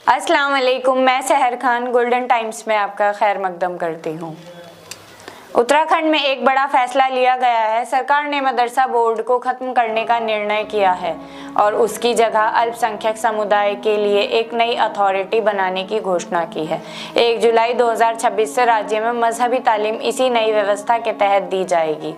अस्सलाम वालेकुम, मैं सहर खान गोल्डन टाइम्स में आपका खैर मकदम करती हूँ। उत्तराखंड में एक बड़ा फैसला लिया गया है। सरकार ने मदरसा बोर्ड को खत्म करने का निर्णय किया है और उसकी जगह अल्पसंख्यक समुदाय के लिए एक नई अथॉरिटी बनाने की घोषणा की है। 1 जुलाई 2026 से राज्य में मजहबी तालीम इसी नई व्यवस्था के तहत दी जाएगी।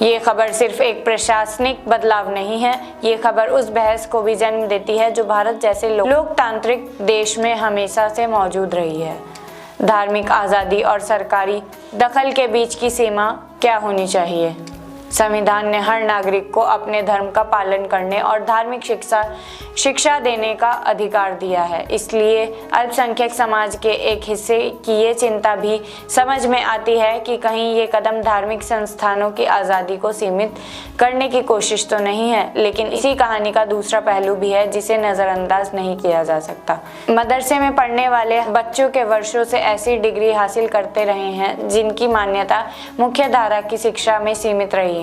ये खबर सिर्फ एक प्रशासनिक बदलाव नहीं है, ये खबर उस बहस को भी जन्म देती है जो भारत जैसे लोकतांत्रिक देश में हमेशा से मौजूद रही है। धार्मिक आज़ादी और सरकारी दखल के बीच की सीमा क्या होनी चाहिए? संविधान ने हर नागरिक को अपने धर्म का पालन करने और धार्मिक शिक्षा देने का अधिकार दिया है। इसलिए अल्पसंख्यक समाज के एक हिस्से की ये चिंता भी समझ में आती है कि कहीं ये कदम धार्मिक संस्थानों की आज़ादी को सीमित करने की कोशिश तो नहीं है। लेकिन इसी कहानी का दूसरा पहलू भी है जिसे नज़रअंदाज नहीं किया जा सकता। मदरसे में पढ़ने वाले बच्चों के वर्षों से ऐसी डिग्री हासिल करते रहे हैं जिनकी मान्यता मुख्य धारा की शिक्षा में सीमित रही है।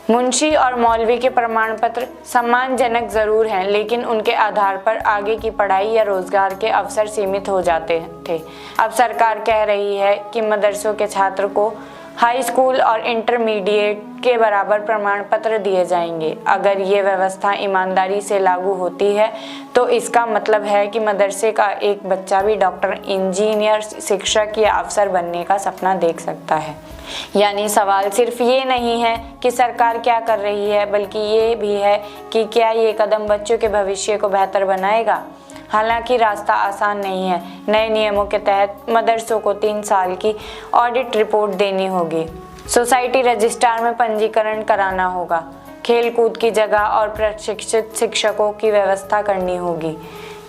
मुंशी और मौलवी के प्रमाण पत्र सम्मानजनक जरूर हैं, लेकिन उनके आधार पर आगे की पढ़ाई या रोजगार के अवसर सीमित हो जाते थे। अब सरकार कह रही है कि मदरसों के छात्र को हाई स्कूल और इंटरमीडिएट के बराबर प्रमाण पत्र दिए जाएंगे। अगर ये व्यवस्था ईमानदारी से लागू होती है तो इसका मतलब है कि मदरसे का एक बच्चा भी डॉक्टर, इंजीनियर, शिक्षक या अफसर बनने का सपना देख सकता है। यानी सवाल सिर्फ ये नहीं है कि सरकार क्या कर रही है, बल्कि ये भी है कि क्या ये कदम बच्चों के भविष्य को बेहतर बनाएगा। हालांकि रास्ता आसान नहीं है। नए नियमों के तहत मदरसों को 3 साल की ऑडिट रिपोर्ट देनी होगी, सोसाइटी रजिस्ट्रार में पंजीकरण कराना होगा, खेल कूद की जगह और प्रशिक्षित शिक्षकों की व्यवस्था करनी होगी।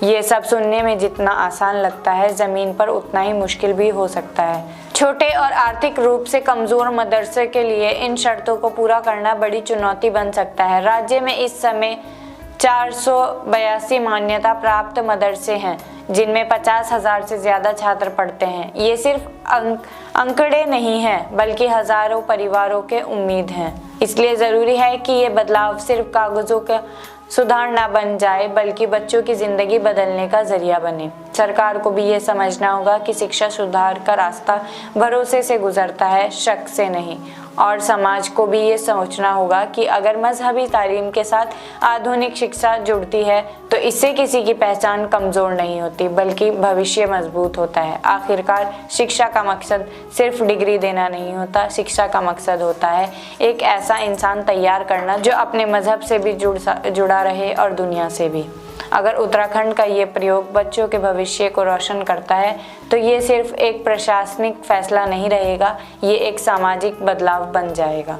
ये सब सुनने में जितना आसान लगता है, ज़मीन पर उतना ही मुश्किल भी हो सकता है। छोटे और आर्थिक रूप से कमज़ोर मदरसे के लिए इन शर्तों को पूरा करना बड़ी चुनौती बन सकता है। राज्य में इस समय 482 मान्यता प्राप्त मदरसे हैं जिनमें 50,000 से ज़्यादा छात्र पढ़ते हैं। ये सिर्फ अंकड़े नहीं हैं, बल्कि हज़ारों परिवारों के उम्मीद हैं। इसलिए ज़रूरी है कि ये बदलाव सिर्फ कागज़ों का सुधार ना बन जाए, बल्कि बच्चों की ज़िंदगी बदलने का जरिया बने। सरकार को भी ये समझना होगा कि शिक्षा सुधार का रास्ता भरोसे से गुजरता है, शक से नहीं। और समाज को भी ये सोचना होगा कि अगर मजहबी तालीम के साथ आधुनिक शिक्षा जुड़ती है तो इससे किसी की पहचान कमज़ोर नहीं होती, बल्कि भविष्य मजबूत होता है। आखिरकार शिक्षा का मकसद सिर्फ डिग्री देना नहीं होता, शिक्षा का मकसद होता है एक ऐसा इंसान तैयार करना जो अपने मजहब से भी जुड़ा रहे और दुनिया से भी। अगर उत्तराखंड का ये प्रयोग बच्चों के भविष्य को रोशन करता है तो ये सिर्फ एक प्रशासनिक फैसला नहीं रहेगा, ये एक सामाजिक बदलाव बन जाएगा।